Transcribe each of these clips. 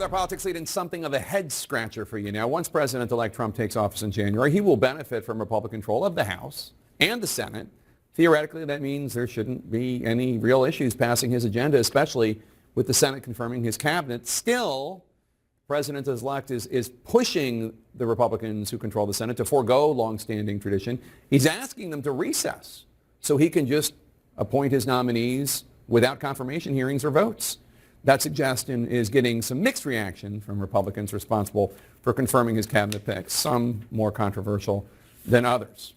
our politics lead in something of a head-scratcher for you now. Once President-elect Trump takes office in January, he will benefit from Republican control of the House and the Senate. Theoretically, that means there shouldn't be any real issues passing his agenda, especially with the Senate confirming his cabinet. Still, President-elect is pushing the Republicans who control the Senate to forego long-standing tradition. He's asking them to recess so he can just appoint his nominees without confirmation hearings or votes. That suggestion is getting some mixed reaction from Republicans responsible for confirming his cabinet picks, some more controversial than others.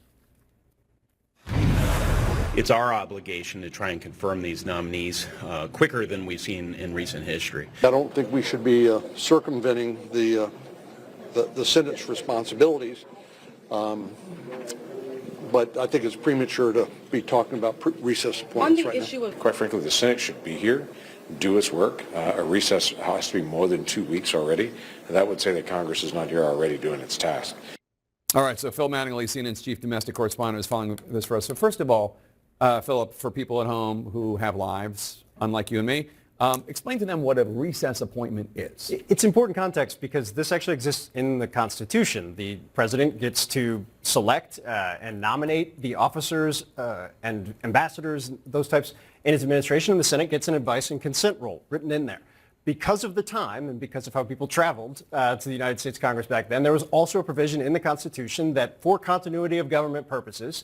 It's our obligation to try and confirm these nominees quicker than we've seen in recent history. I don't think we should be circumventing the Senate's responsibilities, but I think it's premature to be talking about recess appointments right now. Quite frankly, the Senate should be here, do its work. A recess has to be more than 2 weeks already. And that would say that Congress is not here already doing its task. All right, so Phil Mattingly, CNN's chief domestic correspondent, is following this for us. So first of all, Philip, for people at home who have lives, unlike you and me, explain to them what a recess appointment is. It's important context because this actually exists in the Constitution. The president gets to select and nominate the officers and ambassadors, those types, in his administration, and the Senate gets an advice and consent role written in there. Because of the time and because of how people traveled to the United States Congress back then, there was also a provision in the Constitution that for continuity of government purposes,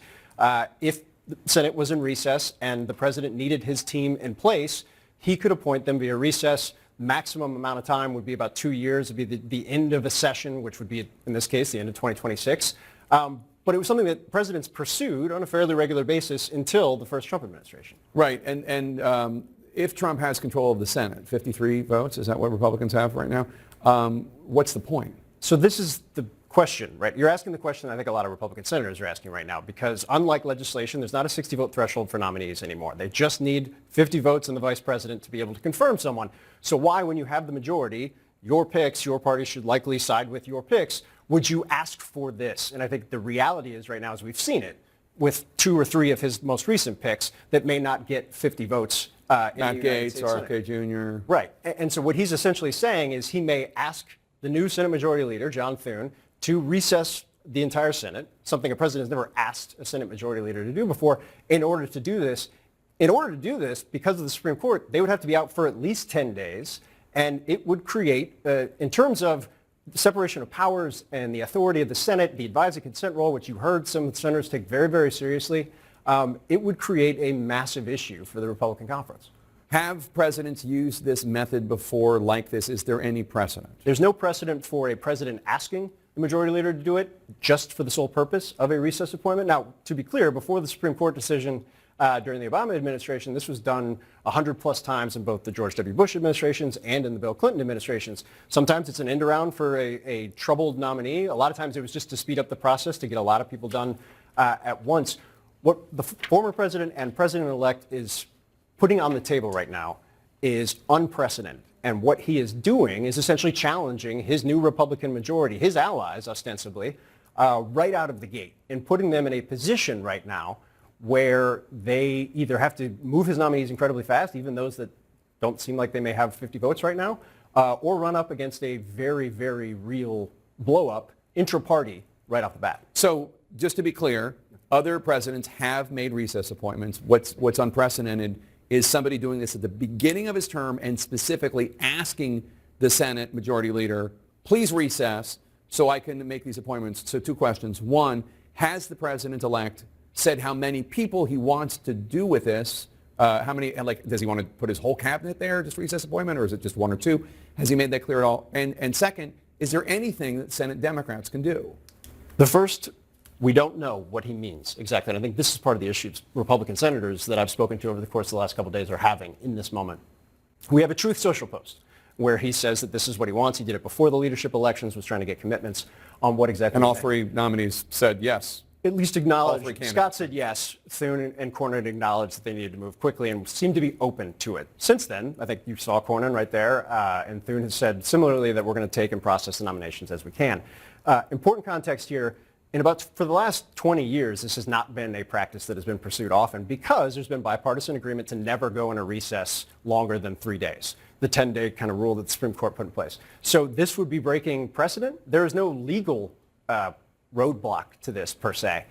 if the Senate was in recess and the president needed his team in place, he could appoint them via recess. Maximum amount of time would be about 2 years. It would be the end of a session, which would be, in this case, the end of 2026. But it was something that presidents pursued on a fairly regular basis until the first Trump administration. Right, and if Trump has control of the Senate, 53 votes, is that what Republicans have right now? What's the point? So this is the question, right? You're asking the question I think a lot of Republican senators are asking right now, because unlike legislation, there's not a 60-vote threshold for nominees anymore. They just need 50 votes in the vice president to be able to confirm someone. So why, when you have the majority, your picks, your party should likely side with your picks, would you ask for this? And I think the reality is right now, as we've seen it, with 2 or 3 of his most recent picks that may not get 50 votes Matt Gaetz, RFK Jr. Right. And so what he's essentially saying is he may ask the new Senate Majority Leader, John Thune, to recess the entire Senate, something a president has never asked a Senate Majority Leader to do before. In order to do this, because of the Supreme Court, they would have to be out for at least 10 days, and it would create, in terms of the separation of powers and the authority of the Senate, the advise and consent role, which you heard some senators take very, very seriously, it would create a massive issue for the Republican conference. Have presidents used this method before like this? Is there any precedent? There's no precedent for a president asking the majority leader to do it just for the sole purpose of a recess appointment. Now, to be clear, before the Supreme Court decision during the Obama administration, this was done 100+ times in both the George W. Bush administrations and in the Bill Clinton administrations. Sometimes it's an end around for a troubled nominee. A lot of times it was just to speed up the process to get a lot of people done at once. What the former president and president-elect is putting on the table right now is unprecedented. And what he is doing is essentially challenging his new Republican majority, his allies ostensibly, right out of the gate, and putting them in a position right now where they either have to move his nominees incredibly fast, even those that don't seem like they may have 50 votes right now, or run up against a very, very real blow-up intra-party right off the bat. So just to be clear, other presidents have made recess appointments. What's unprecedented is somebody doing this at the beginning of his term and specifically asking the Senate Majority Leader, please recess so I can make these appointments. So 2 questions. 1, has the president-elect said how many people he wants to do with this? How many, does he want to put his whole cabinet there, just recess appointment, or is it just 1 or 2? Has he made that clear at all? And second, is there anything that Senate Democrats can do? The first, we don't know what he means exactly. And I think this is part of the issues Republican senators that I've spoken to over the course of the last couple of days are having in this moment. We have a Truth Social post where he says that this is what he wants. He did it before the leadership elections, was trying to get commitments on what exactly. And all 3 nominees said yes. At least acknowledged. Scott said yes. Thune and Cornyn acknowledged that they needed to move quickly and seemed to be open to it. Since then, I think you saw Cornyn right there, and Thune has said similarly that we're going to take and process the nominations as we can. Important context here. For the last 20 years, this has not been a practice that has been pursued often because there's been bipartisan agreement to never go in a recess longer than 3 days. the 10-day kind of rule that the Supreme Court put in place. So this would be breaking precedent. There is no legal roadblock to this per se.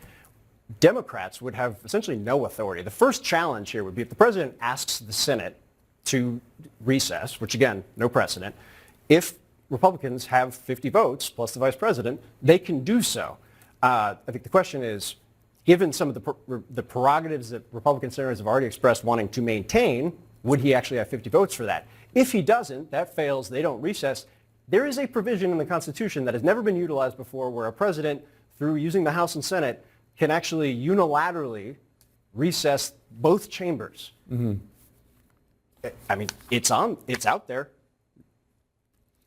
Democrats would have essentially no authority. The first challenge here would be if the president asks the Senate to recess, which again, no precedent. If Republicans have 50 votes plus the vice president, they can do so. I think the question is, given some of the prerogatives that Republican senators have already expressed wanting to maintain, would he actually have 50 votes for that? If he doesn't, that fails, they don't recess. There is a provision in the Constitution that has never been utilized before where a president, through using the House and Senate, can actually unilaterally recess both chambers. Mm-hmm. I mean, it's out there.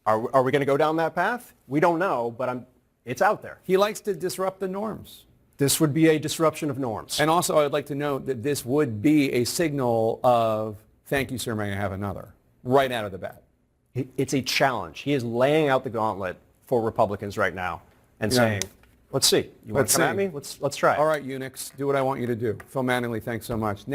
Are we going to go down that path? We don't know, but it's out there. He likes to disrupt the norms. This would be a disruption of norms. And also, I would like to note that this would be a signal of, thank you, sir, may I have another, right out of the bat. It's a challenge. He is laying out the gauntlet for Republicans right now and saying, let's see. You want to come at me? Let's try it. All right, eunuchs, do what I want you to do. Phil Mattingly, thanks so much. Next.